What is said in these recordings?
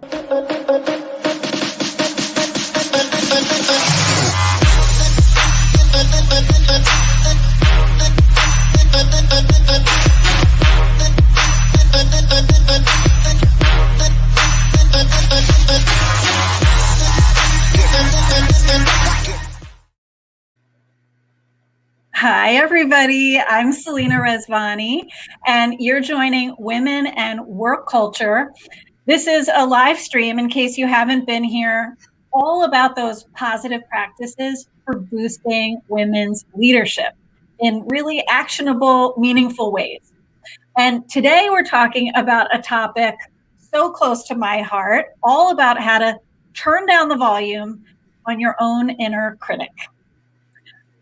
Hi, everybody. I'm Selena Rezvani, and you're joining Women and Work Culture. This is a live stream, in case you haven't been here, all about those positive practices for boosting women's leadership in really actionable, meaningful ways. And today we're talking about a topic so close to my heart, all about how to turn down the volume on your own inner critic.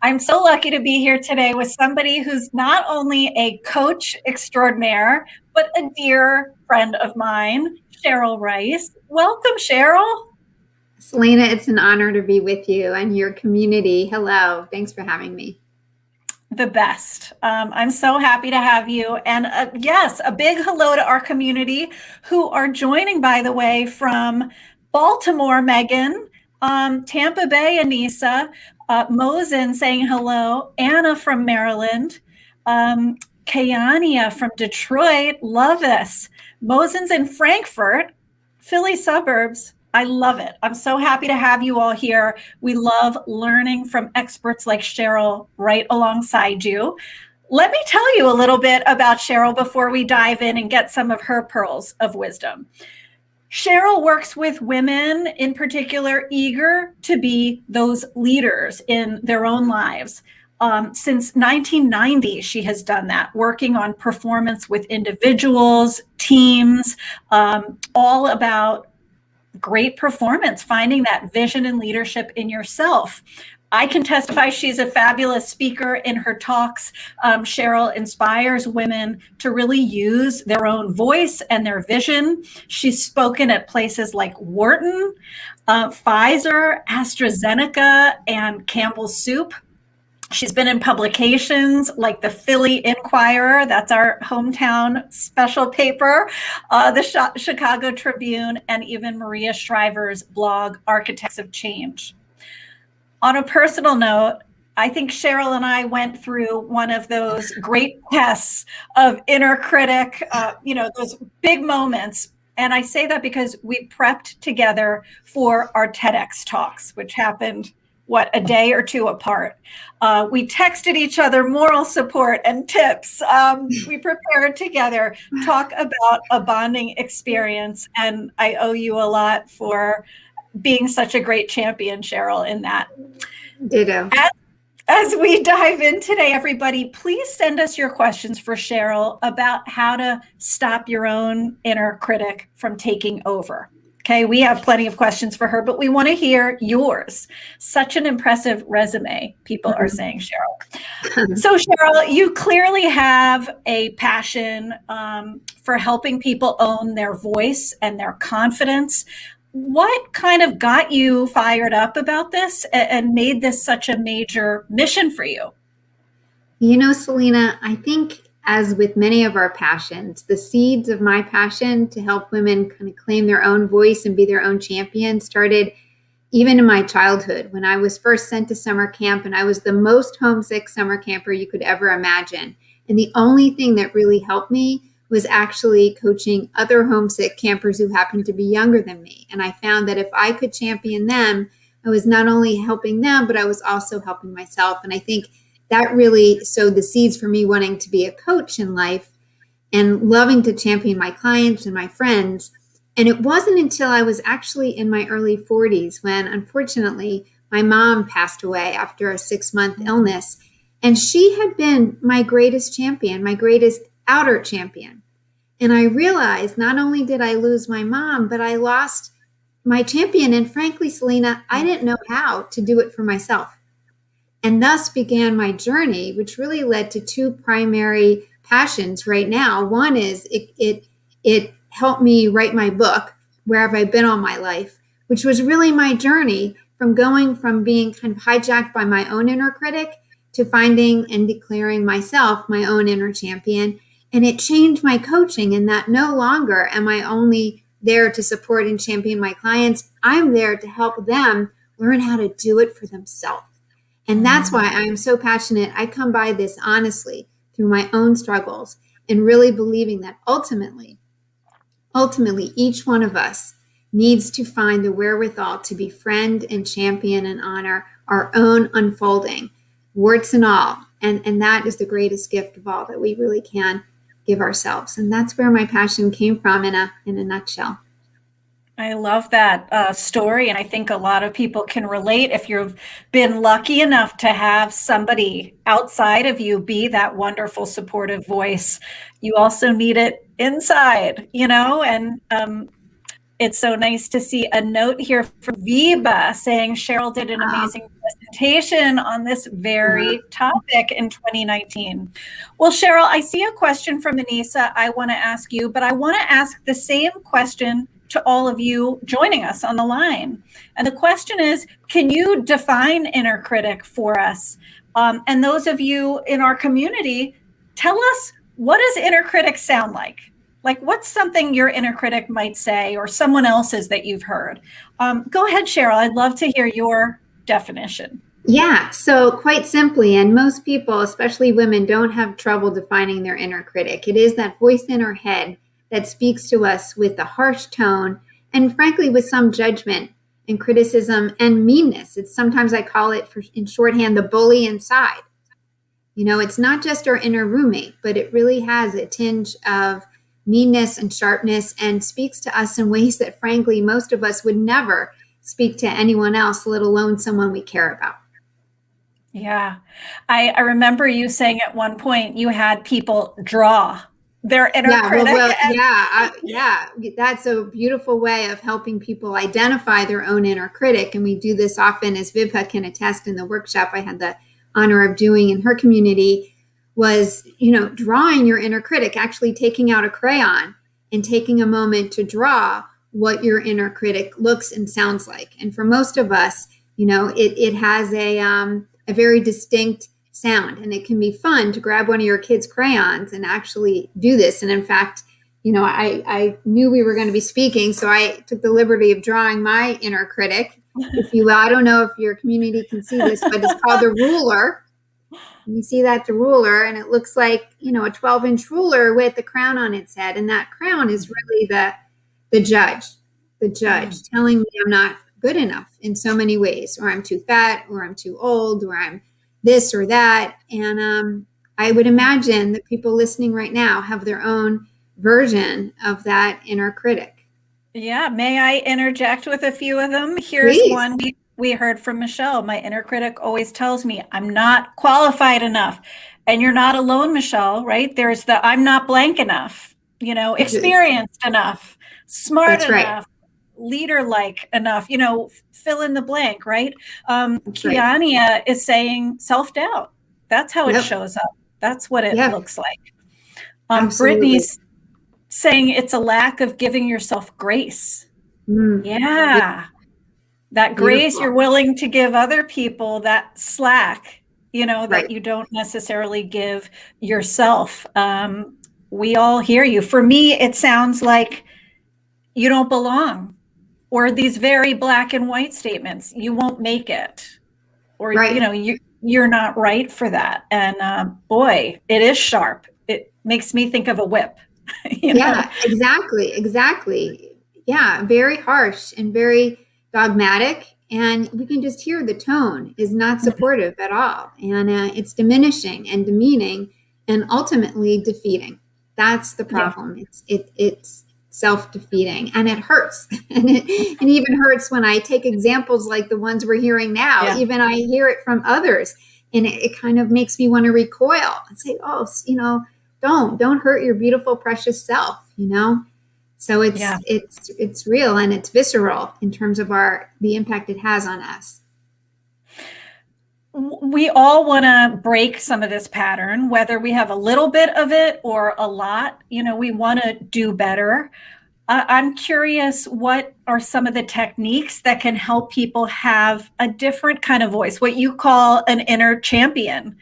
I'm so lucky to be here today with somebody who's not only a coach extraordinaire, but a dear friend of mine, Cheryl Rice. Welcome, Cheryl. Selena, it's an honor to be with you and your community. Hello. Thanks for having me. The best. I'm so happy to have you. And yes, a big hello to our community who are joining, by the way, from Baltimore, Megan, Tampa Bay, Anissa, Mosen saying hello, Anna from Maryland, Kayania from Detroit, love this. Mosen's in Frankfurt, Philly suburbs. I love it. I'm so happy to have you all here. We love learning from experts like Cheryl right alongside you. Let me tell you a little bit about Cheryl before we dive in and get some of her pearls of wisdom. Cheryl works with women, in particular, eager to be those leaders in their own lives. Since 1990, she has done that, working on performance with individuals, teams, all about great performance, finding that vision and leadership in yourself. I can testify she's a fabulous speaker in her talks. Cheryl inspires women to really use their own voice and their vision. She's spoken at places like Wharton, Pfizer, AstraZeneca, and Campbell's Soup. She's been in publications like the Philly Inquirer, that's our hometown special paper, the Chicago Tribune, and even Maria Shriver's blog, Architects of Change. On a personal note, I think Cheryl and I went through one of those great tests of inner critic, those big moments. And I say that because we prepped together for our TEDx talks, which happened a day or two apart. We texted each other moral support and tips. We prepared together, talk about a bonding experience. And I owe you a lot for being such a great champion, Cheryl, in that. Ditto. As we dive in today, everybody, please send us your questions for Cheryl about how to stop your own inner critic from taking over. Okay, we have plenty of questions for her, but we want to hear yours. Such an impressive resume, people are saying, Cheryl. So, Cheryl, you clearly have a passion for helping people own their voice and their confidence. What kind of got you fired up about this and made this such a major mission for you? You know, Selena, I think as with many of our passions, the seeds of my passion to help women kind of claim their own voice and be their own champion started even in my childhood when I was first sent to summer camp, and I was the most homesick summer camper you could ever imagine. And the only thing that really helped me was actually coaching other homesick campers who happened to be younger than me. And I found that if I could champion them, I was not only helping them, but I was also helping myself. And I think that really sowed the seeds for me wanting to be a coach in life and loving to champion my clients and my friends. And it wasn't until I was actually in my early 40s when, unfortunately, my mom passed away after a 6-month illness. And she had been my greatest champion, my greatest outer champion. And I realized not only did I lose my mom, but I lost my champion. And frankly, Selena, I didn't know how to do it for myself. And thus began my journey, which really led to two primary passions right now. One is it helped me write my book, Where Have I Been All My Life, which was really my journey from going from being kind of hijacked by my own inner critic to finding and declaring myself my own inner champion. And it changed my coaching in that no longer am I only there to support and champion my clients. I'm there to help them learn how to do it for themselves. And that's why I'm so passionate. I come by this honestly through my own struggles and really believing that ultimately, each one of us needs to find the wherewithal to befriend and champion and honor our own unfolding, warts and all. And that is the greatest gift of all that we really can give ourselves. And that's where my passion came from in a nutshell. I love that story. And I think a lot of people can relate if you've been lucky enough to have somebody outside of you be that wonderful supportive voice. You also need it inside, and it's so nice to see a note here from Viva saying Cheryl did an amazing presentation on this very topic in 2019. Well, Cheryl, I see a question from Anissa I want to ask you, but I want to ask the same question to all of you joining us on the line. And the question is, can you define inner critic for us? And those of you in our community, tell us, what does inner critic sound like? Like, what's something your inner critic might say, or someone else's that you've heard? Go ahead, Cheryl. I'd love to hear your definition. Yeah, so quite simply, and most people, especially women, don't have trouble defining their inner critic. It is that voice in our head that speaks to us with a harsh tone and frankly with some judgment and criticism and meanness. It's sometimes I call it in shorthand, the bully inside. It's not just our inner roommate, but it really has a tinge of meanness and sharpness and speaks to us in ways that frankly most of us would never speak to anyone else, let alone someone we care about. Yeah. I remember you saying at one point you had people draw their inner critic. That's a beautiful way of helping people identify their own inner critic. And we do this often, as Vibha can attest in the workshop I had the honor of doing in her community, was, drawing your inner critic, actually taking out a crayon and taking a moment to draw what your inner critic looks and sounds like. And for most of us, it has a very distinct sound, and it can be fun to grab one of your kids' crayons and actually do this. And in fact, I knew we were going to be speaking, so I took the liberty of drawing my inner critic, if you will. I don't know if your community can see this, but it's called the ruler. You see that, the ruler, and it looks like, a 12-inch ruler with a crown on its head. And that crown is really the judge telling me I'm not good enough in so many ways, or I'm too fat, or I'm too old, or I'm this or that. And I would imagine that people listening right now have their own version of that inner critic. Yeah. May I interject with a few of them? Here's Please. One we heard from Michelle. My inner critic always tells me I'm not qualified enough. And you're not alone, Michelle, right? There's the I'm not blank enough, experienced enough, smart That's enough. Right. Leader-like enough, fill in the blank, right? Kiania is saying self-doubt. That's how it shows up. That's what it looks like. Brittany's saying it's a lack of giving yourself grace. Yeah. That grace you're willing to give other people, that slack, that you don't necessarily give yourself. We all hear you. For me, it sounds like you don't belong. Or these very black and white statements, you won't make it, or, you're not right for that. And boy, it is sharp. It makes me think of a whip. Yeah, exactly. Yeah, very harsh and very dogmatic. And we can just hear the tone is not supportive at all. And it's diminishing and demeaning and ultimately defeating. That's the problem. Yeah. It's self-defeating, and it hurts. And it even hurts when I take examples like the ones we're hearing now. Yeah. Even I hear it from others, and it kind of makes me want to recoil and say, don't hurt your beautiful, precious self, So it's real, and it's visceral in terms of the impact it has on us. We all want to break some of this pattern, whether we have a little bit of it or a lot. We want to do better. I'm curious, what are some of the techniques that can help people have a different kind of voice, what you call an inner champion,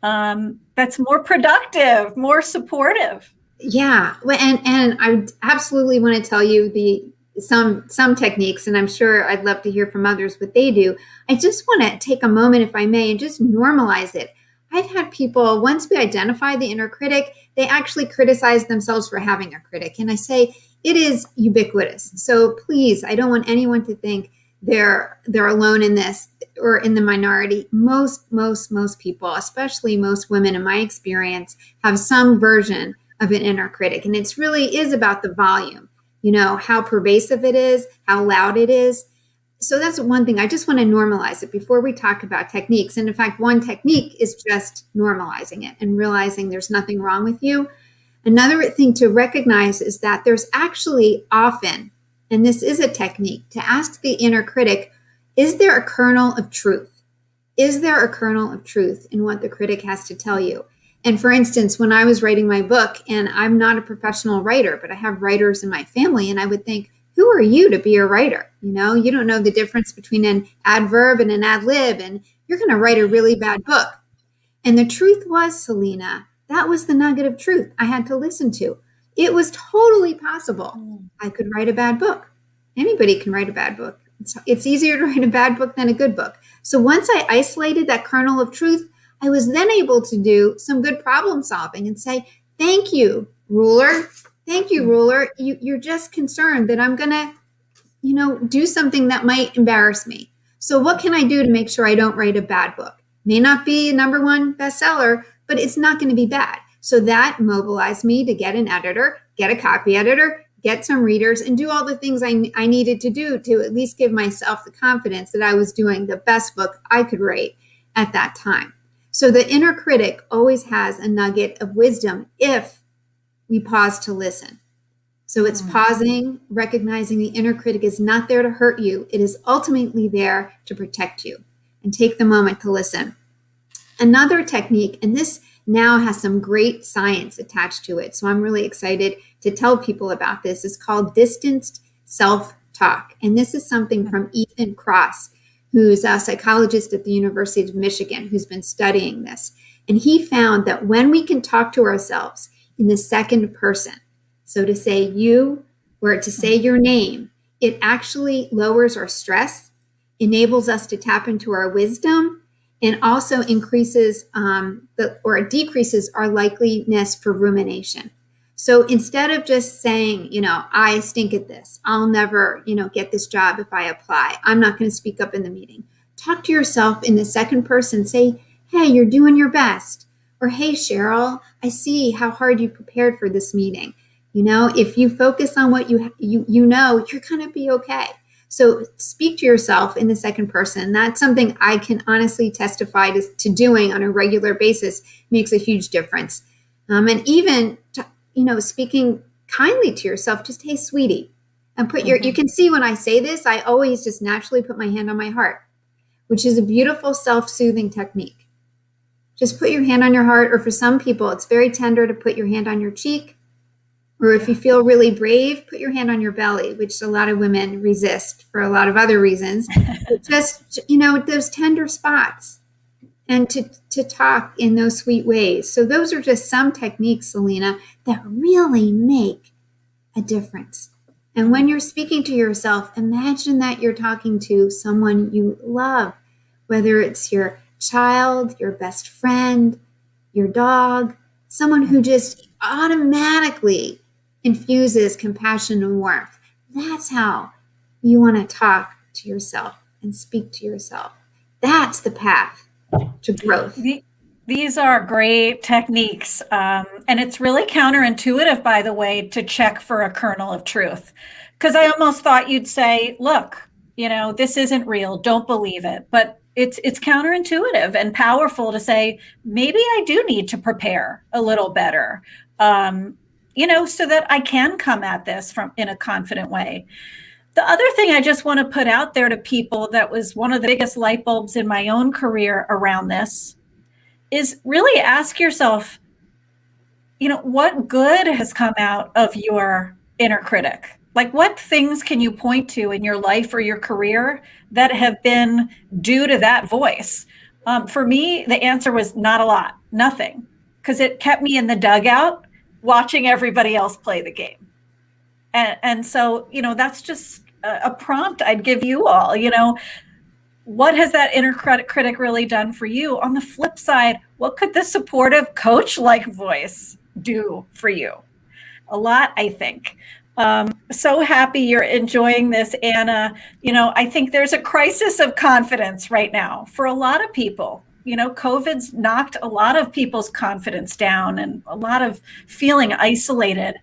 that's more productive, more supportive? Yeah. And I absolutely want to tell you some techniques, and I'm sure I'd love to hear from others what they do. I just want to take a moment, if I may, and just normalize it. I've had people, once we identify the inner critic, they actually criticize themselves for having a critic. And I say it is ubiquitous. So please, I don't want anyone to think they're alone in this or in the minority. Most people, especially most women in my experience, have some version of an inner critic. And it's really is about the volume, how pervasive it is, how loud it is. So that's one thing. I just want to normalize it before we talk about techniques. And in fact, one technique is just normalizing it and realizing there's nothing wrong with you. Another thing to recognize is that there's actually often, and this is a technique, to ask the inner critic, is there a kernel of truth? Is there a kernel of truth in what the critic has to tell you? And for instance, when I was writing my book, and I'm not a professional writer, but I have writers in my family, and I would think, who are you to be a writer? You don't know the difference between an adverb and an ad lib, and you're going to write a really bad book. And the truth was, Selena, that was the nugget of truth I had to listen to. It was totally possible I could write a bad book. Anybody can write a bad book. It's easier to write a bad book than a good book. So once I isolated that kernel of truth, I was then able to do some good problem solving and say, thank you, ruler. Thank you, ruler. You're just concerned that I'm going to, do something that might embarrass me. So what can I do to make sure I don't write a bad book? May not be a #1 bestseller, but it's not going to be bad. So that mobilized me to get an editor, get a copy editor, get some readers, and do all the things I needed to do to at least give myself the confidence that I was doing the best book I could write at that time. So the inner critic always has a nugget of wisdom if we pause to listen. So it's pausing, recognizing the inner critic is not there to hurt you. It is ultimately there to protect you, and take the moment to listen. Another technique, and this now has some great science attached to it, so I'm really excited to tell people about this, is called distanced self-talk. And this is something from Ethan Kross, who's a psychologist at the University of Michigan, who's been studying this. And he found that when we can talk to ourselves in the second person, so to say you or to say your name, it actually lowers our stress, enables us to tap into our wisdom, and also increases or decreases our likeliness for rumination. So instead of just saying, I stink at this, I'll never, get this job if I apply, I'm not going to speak up in the meeting. Talk to yourself in the second person. Say, hey, you're doing your best. Or, hey, Cheryl, I see how hard you prepared for this meeting. If you focus on what you're going to be okay. So speak to yourself in the second person. That's something I can honestly testify to doing on a regular basis. Makes a huge difference. And even, speaking kindly to yourself, just, hey, sweetie, and put you can see when I say this, I always just naturally put my hand on my heart, which is a beautiful self-soothing technique. Just put your hand on your heart, or for some people, it's very tender to put your hand on your cheek. Or if you feel really brave, put your hand on your belly, which a lot of women resist for a lot of other reasons. But just, those tender spots, and to talk in those sweet ways. So those are just some techniques, Selena, that really make a difference. And when you're speaking to yourself, imagine that you're talking to someone you love, whether it's your child, your best friend, your dog, someone who just automatically infuses compassion and warmth. That's how you want to talk to yourself and speak to yourself. That's the path to growth. These are great techniques. And it's really counterintuitive, by the way, to check for a kernel of truth. Because I almost thought you'd say, look, this isn't real. Don't believe it. But it's counterintuitive and powerful to say, maybe I do need to prepare a little better, so that I can come at this in a confident way. The other thing I just want to put out there to people that was one of the biggest light bulbs in my own career around this is really ask yourself, what good has come out of your inner critic? Like, what things can you point to in your life or your career that have been due to that voice? For me, the answer was not a lot, nothing, because it kept me in the dugout watching everybody else play the game. And so, that's just a prompt I'd give you all. What has that inner critic really done for you? On the flip side, what could the supportive coach like voice do for you? A lot, I think. So happy you're enjoying this, Anna. I think there's a crisis of confidence right now for a lot of people. COVID's knocked a lot of people's confidence down and a lot of feeling isolated.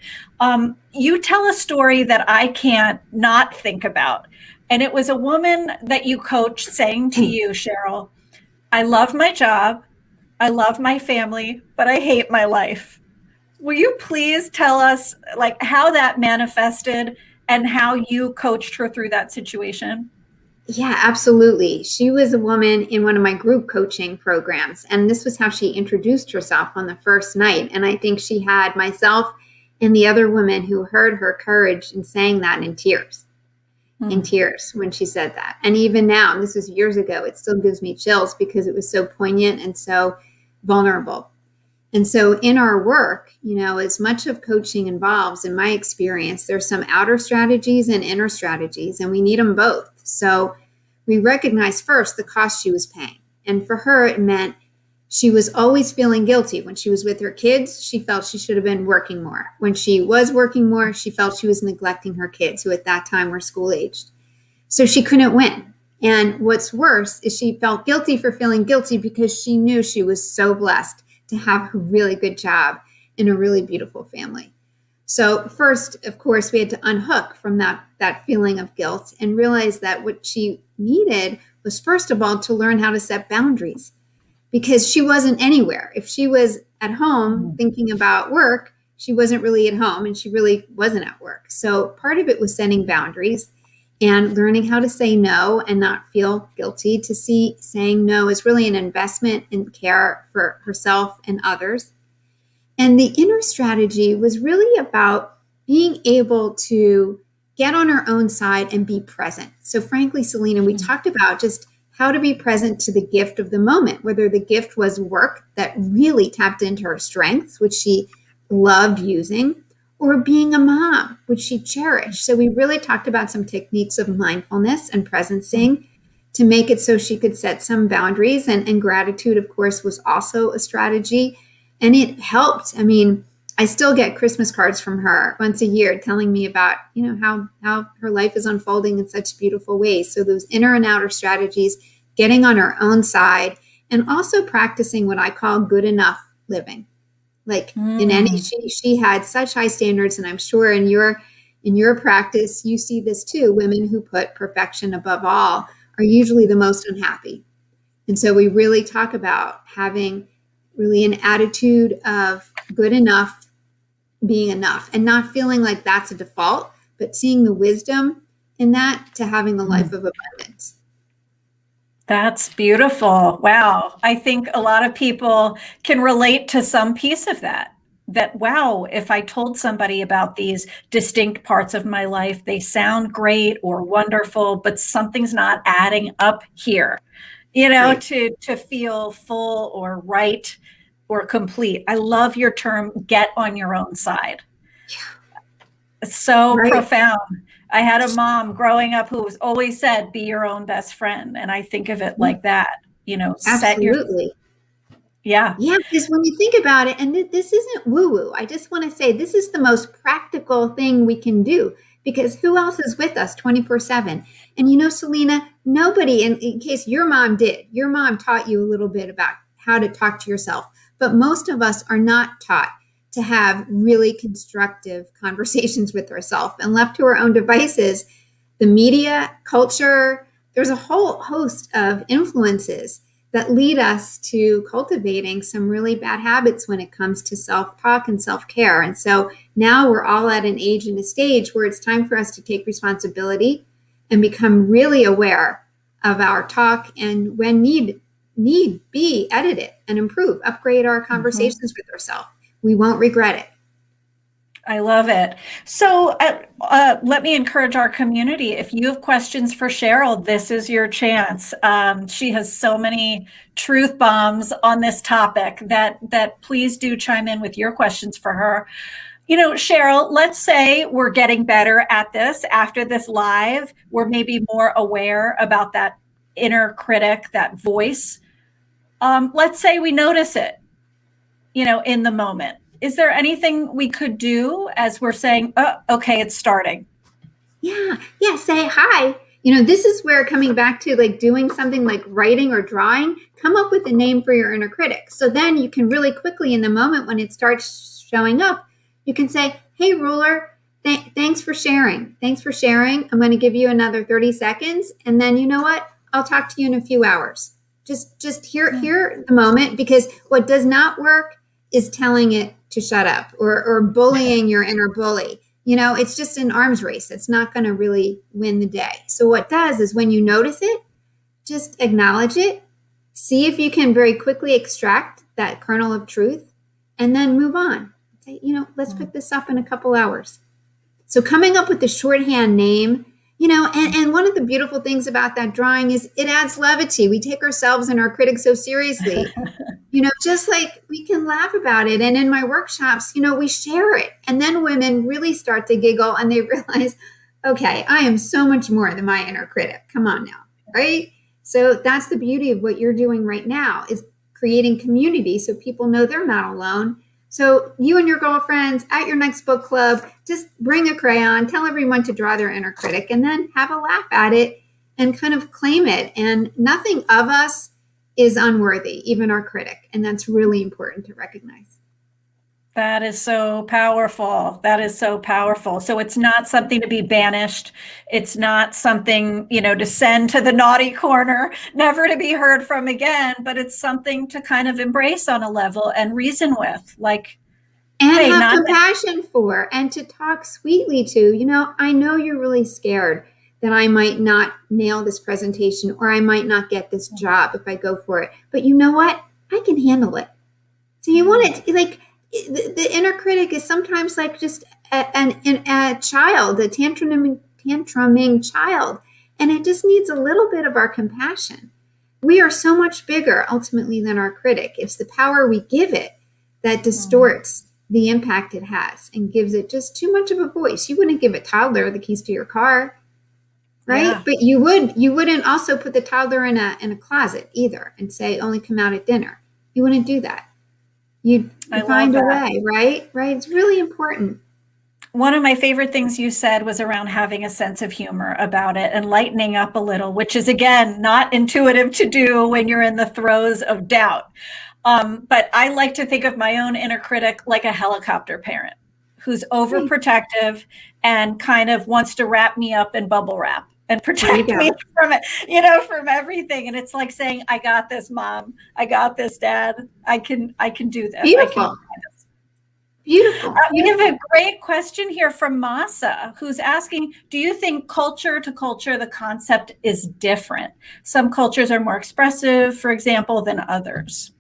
You tell a story that I can't not think about. And it was a woman that you coached saying to you, Cheryl, I love my job, I love my family, but I hate my life. Will you please tell us how that manifested and how you coached her through that situation? Yeah, absolutely. She was a woman in one of my group coaching programs, and this was how she introduced herself on the first night. And I think she had myself and the other woman who heard her courage in saying that in tears when she said that. And even now, and this was years ago, it still gives me chills because it was so poignant and so vulnerable. And so in our work, as much of coaching involves, in my experience, there's some outer strategies and inner strategies, and we need them both. So we recognize first the cost she was paying. And for her, it meant she was always feeling guilty. When she was with her kids, she felt she should have been working more. When she was working more, she felt she was neglecting her kids, who at that time were school aged. So she couldn't win. And what's worse is she felt guilty for feeling guilty because she knew she was so blessed to have a really good job in a really beautiful family. So first, of course, we had to unhook from that feeling of guilt and realize that what she needed was, first of all, to learn how to set boundaries, because she wasn't anywhere. If she was at home thinking about work, she wasn't really at home and she really wasn't at work. So part of it was setting boundaries and learning how to say no and not feel guilty, to see saying no as really an investment in care for herself and others. And the inner strategy was really about being able to get on her own side and be present. So frankly, Selena, we talked about just how to be present to the gift of the moment, whether the gift was work that really tapped into her strengths, which she loved using, or being a mom, which she cherished. So we really talked about some techniques of mindfulness and presencing to make it so she could set some boundaries. And gratitude, of course, was also a strategy. And it helped. I mean, I still get Christmas cards from her once a year telling me about, how her life is unfolding in such beautiful ways. So those inner and outer strategies, getting on her own side, and also practicing what I call good enough living. In any, she had such high standards, and I'm sure in your practice, you see this too. Women who put perfection above all are usually the most unhappy. And so we really talk about having really an attitude of good enough being enough, and not feeling like that's a default, but seeing the wisdom in that to having a life of abundance. That's beautiful. Wow. I think a lot of people can relate to some piece of that. Wow, if I told somebody about these distinct parts of my life, they sound great or wonderful, but something's not adding up here, right, to feel full or right or complete. I love your term, get on your own side. It's so Right. profound. I had a mom growing up who was always said, be your own best friend. And I think of it like that, Absolutely. Yeah. Yeah, because when you think about it, and this isn't woo-woo, I just want to say this is the most practical thing we can do, because who else is with us 24/7? And Selena, nobody, in case your mom taught you a little bit about how to talk to yourself, but most of us are not taught to have really constructive conversations with ourselves, and left to our own devices, the media, culture, there's a whole host of influences that lead us to cultivating some really bad habits when it comes to self-talk and self-care. And so now we're all at an age and a stage where it's time for us to take responsibility and become really aware of our talk, and when need be, edit it and improve, upgrade our conversations with ourselves. We won't regret it. I love it. So let me encourage our community. If you have questions for Cheryl, this is your chance. She has so many truth bombs on this topic that please do chime in with your questions for her. Cheryl, let's say we're getting better at this after this live. We're maybe more aware about that inner critic, that voice. Let's say we notice it, in the moment. Is there anything we could do as we're saying, oh, okay, it's starting? Yeah. Say hi. This is where, coming back to like doing something like writing or drawing, come up with a name for your inner critic. So then you can really quickly, in the moment when it starts showing up, you can say, hey, ruler, thanks for sharing. Thanks for sharing. I'm going to give you another 30 seconds. And then you know what? I'll talk to you in a few hours. Just hear the moment, because what does not work is telling it to shut up or bullying your inner bully. It's just an arms race. It's not going to really win the day. So what does is, when you notice it, just acknowledge it, see if you can very quickly extract that kernel of truth, and then move on. Say, let's pick this up in a couple hours. So coming up with the shorthand name, and one of the beautiful things about that drawing is it adds levity. We take ourselves and our critics so seriously. Just like we can laugh about it. And in my workshops, we share it. And then women really start to giggle and they realize, okay, I am so much more than my inner critic. Come on now, right? So that's the beauty of what you're doing right now, is creating community so people know they're not alone. So you and your girlfriends at your next book club, just bring a crayon, tell everyone to draw their inner critic, and then have a laugh at it and kind of claim it. And nothing of us is unworthy, even our critic. And that's really important to recognize. That is so powerful. That is so powerful. So it's not something to be banished. It's not something, to send to the naughty corner, never to be heard from again, but it's something to kind of embrace on a level and reason with, like, and hey, have compassion for, and to talk sweetly to. I know you're really scared that I might not nail this presentation, or I might not get this job if I go for it. But you know what? I can handle it. So you want it, like, the inner critic is sometimes like just a child, a tantruming child. And it just needs a little bit of our compassion. We are so much bigger ultimately than our critic. It's the power we give it that distorts the impact it has and gives it just too much of a voice. You wouldn't give a toddler the keys to your car, right? Yeah. But you wouldn't also put the toddler in a closet either and say, only come out at dinner. You wouldn't do that. You'd find a way, right? Right. It's really important. One of my favorite things you said was around having a sense of humor about it and lightening up a little, which is, again, not intuitive to do when you're in the throes of doubt. But I like to think of my own inner critic like a helicopter parent who's overprotective and kind of wants to wrap me up in bubble wrap and protect me from it, from everything. And it's like saying, I got this, Mom. I got this, Dad. I can do this. Beautiful. Beautiful. We have a great question here from Masa, who's asking, do you think culture to culture, the concept is different? Some cultures are more expressive, for example, than others.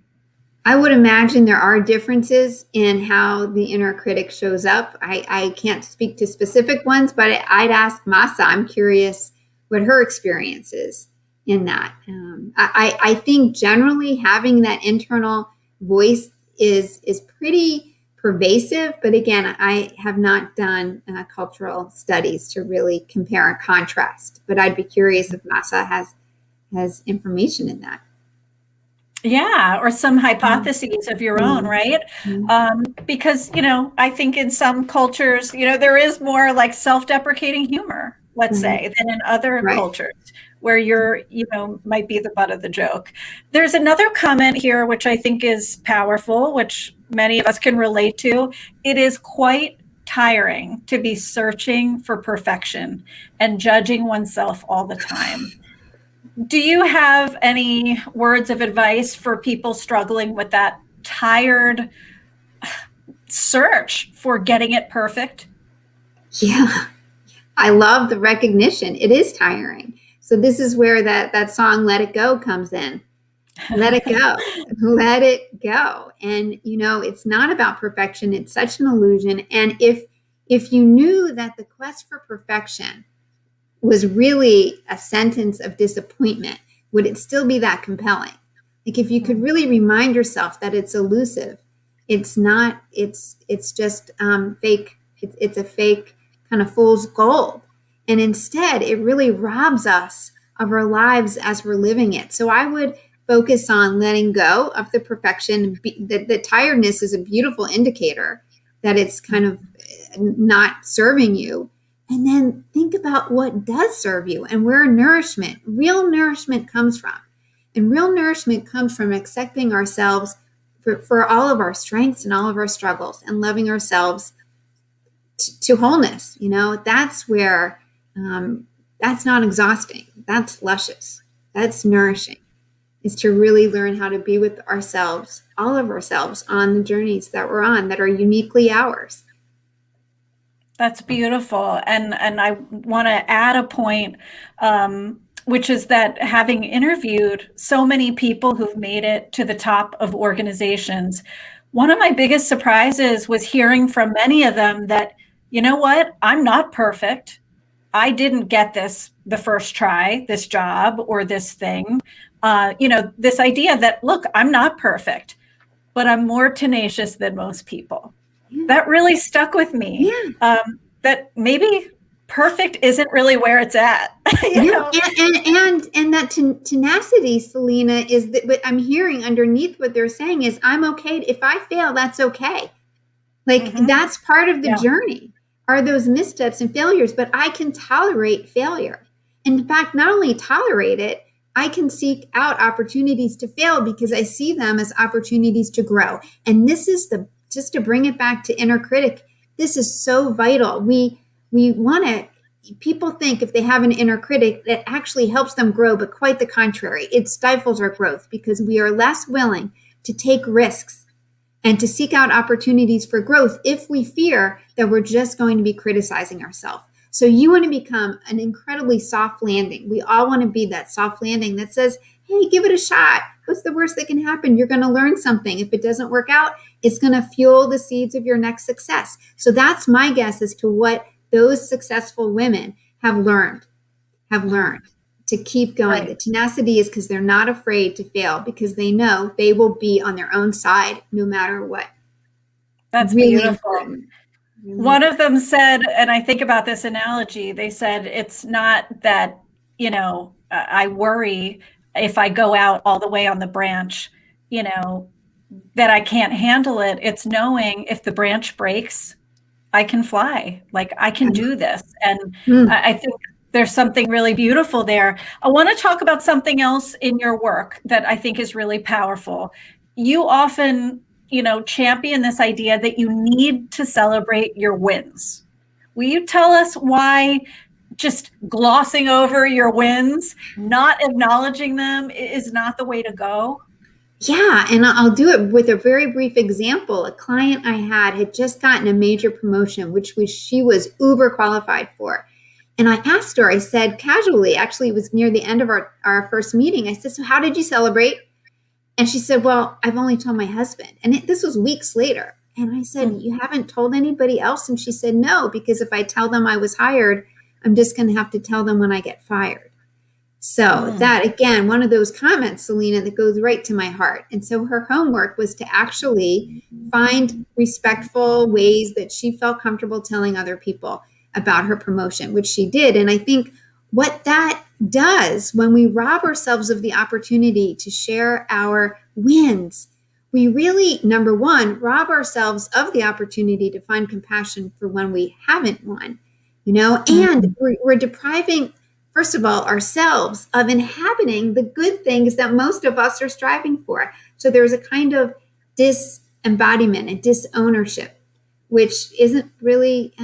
I would imagine there are differences in how the inner critic shows up. I can't speak to specific ones, but I'd ask Masa. I'm curious what her experience is in that. I think generally having that internal voice is pretty pervasive. But again, I have not done cultural studies to really compare and contrast. But I'd be curious if Masa has information in that. Yeah, or some hypotheses of your own, right? Because, I think in some cultures, there is more like self-deprecating humor, let's say, than in other cultures where you're, might be the butt of the joke. There's another comment here, which I think is powerful, which many of us can relate to. It is quite tiring to be searching for perfection and judging oneself all the time. Do you have any words of advice for people struggling with that tired search for getting it perfect? Yeah, I love the recognition. It is tiring. So this is where that song, Let It Go, comes in. Let it go. Let it go. And, it's not about perfection. It's such an illusion. And if you knew that the quest for perfection was really a sentence of disappointment, would it still be that compelling? Like, if you could really remind yourself that it's elusive, It's not, it's just fake. It's a fake kind of fool's gold. And instead, it really robs us of our lives as we're living it. So I would focus on letting go of the perfection. The tiredness is a beautiful indicator that it's kind of not serving you. And then think about what does serve you and where real nourishment comes from. And real nourishment comes from accepting ourselves for all of our strengths and all of our struggles and loving ourselves to wholeness. That's where, that's not exhausting. That's luscious. That's nourishing, is to really learn how to be with ourselves, all of ourselves, on the journeys that we're on that are uniquely ours. That's beautiful. And I want to add a point, which is that having interviewed so many people who've made it to the top of organizations, one of my biggest surprises was hearing from many of them that, you know what, I'm not perfect. I didn't get this the first try, this job or this thing. This idea that, look, I'm not perfect, but I'm more tenacious than most people. Yeah. That really stuck with me. Yeah. That maybe perfect isn't really where it's at. And that tenacity, Selena, is that what I'm hearing underneath what they're saying is, I'm okay. If I fail, that's okay. That's part of the journey, are those missteps and failures, but I can tolerate failure. In fact, not only tolerate it, I can seek out opportunities to fail because I see them as opportunities to grow. And this is just to bring it back to inner critic, this is so vital. We want to, people think if they have an inner critic, that actually helps them grow, but quite the contrary. It stifles our growth because we are less willing to take risks and to seek out opportunities for growth if we fear that we're just going to be criticizing ourselves. So you want to become an incredibly soft landing. We all want to be that soft landing that says, hey, give it a shot. What's the worst that can happen? You're going to learn something. If it doesn't work out, it's going to fuel the seeds of your next success. So that's my guess as to what those successful women have learned to keep going. Right. The tenacity is because they're not afraid to fail, because they know they will be on their own side no matter what. That's really beautiful. Really One of them said, and I think about this analogy, they said, it's not that, I worry if I go out all the way on the branch, that I can't handle it. It's knowing if the branch breaks, I can fly. Like, I can do this. And I think there's something really beautiful there. I want to talk about something else in your work that I think is really powerful. You often, champion this idea that you need to celebrate your wins. Will you tell us why just glossing over your wins, not acknowledging them, is not the way to go? Yeah, and I'll do it with a very brief example. A client I had just gotten a major promotion, which she was uber qualified for. And I asked her, I said casually, actually it was near the end of our first meeting, I said, so how did you celebrate? And she said, well, I've only told my husband. And this was weeks later. And I said, you haven't told anybody else? And she said, no, because if I tell them I was hired, I'm just going to have to tell them when I get fired. So that, again, one of those comments, Selena, that goes right to my heart. And so her homework was to actually find respectful ways that she felt comfortable telling other people about her promotion, which she did. And I think what that does when we rob ourselves of the opportunity to share our wins, we really, number one, rob ourselves of the opportunity to find compassion for when we haven't won, and we're depriving, first of all, ourselves of inhabiting the good things that most of us are striving for. So there's a kind of disembodiment and disownership, which isn't really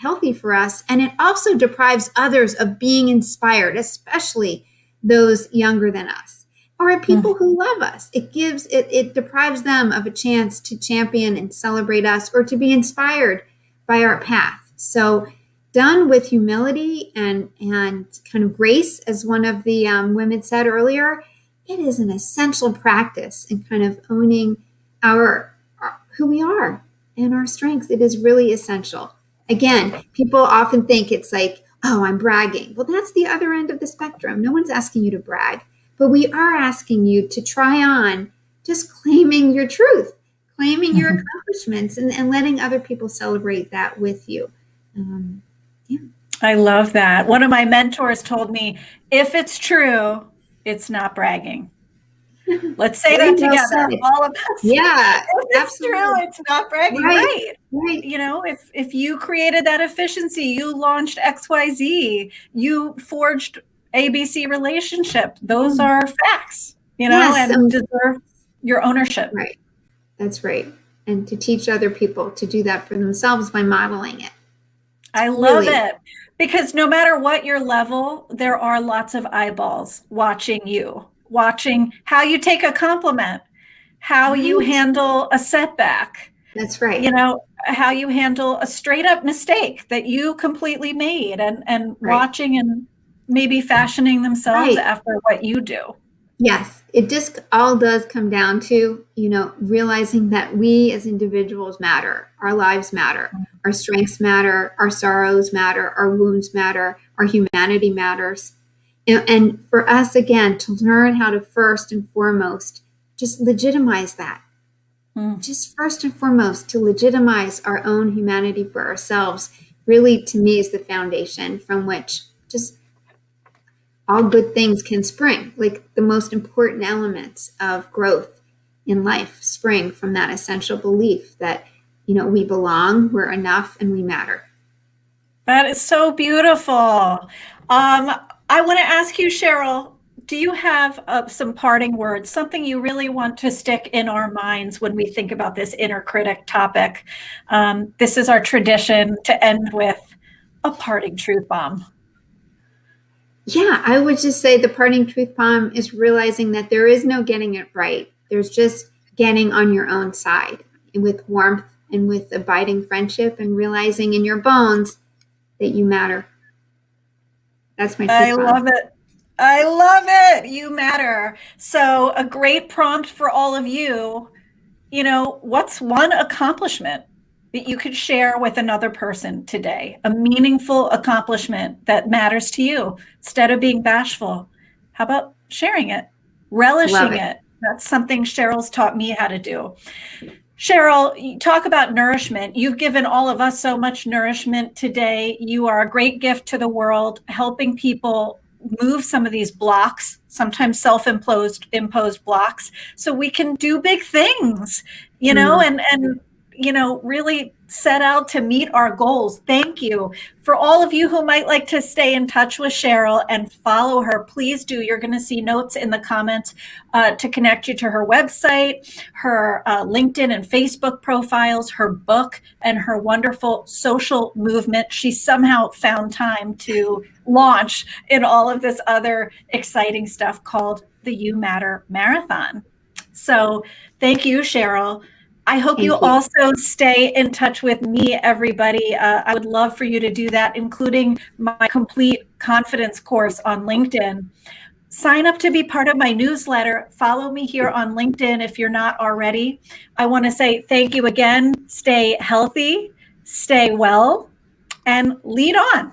healthy for us. And it also deprives others of being inspired, especially those younger than us, or people who love us. It deprives them of a chance to champion and celebrate us, or to be inspired by our path. So done with humility and kind of grace, as one of the women said earlier, it is an essential practice in kind of owning our who we are and our strengths. It is really essential. Again, people often think it's like, oh, I'm bragging. Well, that's the other end of the spectrum. No one's asking you to brag, but we are asking you to try on just claiming your truth, claiming your accomplishments and letting other people celebrate that with you. Yeah. I love that. One of my mentors told me, if it's true, it's not bragging. Let's say Very that well together, said. all of us. Yeah, If it's true, absolutely. it's not bragging. Right. Right. Right. You know, if you created that efficiency, you launched XYZ, you forged ABC relationship, those are facts, you know, Yes. and deserve your ownership. Right. That's right. And to teach other people to do that for themselves by modeling it. I love it, because no matter what your level, there are lots of eyeballs watching you, watching how you take a compliment, how you handle a setback. That's right. You know, how you handle a straight up mistake that you completely made, and watching and maybe fashioning themselves after what you do. Yes, it just all does come down to, realizing that we as individuals matter. Our lives matter. Our strengths matter. Our sorrows matter. Our wounds matter. Our humanity matters. And for us, again, to learn how to first and foremost just legitimize that. Just first and foremost, to legitimize our own humanity for ourselves, really, to me, is the foundation from which just all good things can spring. Like the most important elements of growth in life spring from that essential belief that, we belong, we're enough, and we matter. That is so beautiful. I want to ask you, Cheryl, do you have some parting words, something you really want to stick in our minds when we think about this inner critic topic? This is our tradition to end with a parting truth bomb. Yeah, I would just say the parting truth bomb is realizing that there is no getting it right. There's just getting on your own side with warmth and with abiding friendship, and realizing in your bones that you matter. That's my truth bomb. I love it. I love it. You matter. So a great prompt for all of you. What's one accomplishment that you could share with another person today? A meaningful accomplishment that matters to you, instead of being bashful. How about sharing it, relishing it? That's something Cheryl's taught me how to do. Cheryl, you talk about nourishment. You've given all of us so much nourishment today. You are a great gift to the world, helping people move some of these blocks, sometimes self-imposed blocks, so we can do big things, and really set out to meet our goals. Thank you. For all of you who might like to stay in touch with Cheryl and follow her, please do. You're going to see notes in the comments to connect you to her website, her LinkedIn and Facebook profiles, her book, and her wonderful social movement she somehow found time to launch in all of this other exciting stuff called the You Matter Marathon. So thank you, Cheryl. I hope you also stay in touch with me, everybody. I would love for you to do that, including my complete confidence course on LinkedIn. Sign up to be part of my newsletter. Follow me here on LinkedIn if you're not already. I want to say thank you again. Stay healthy, stay well, and lead on.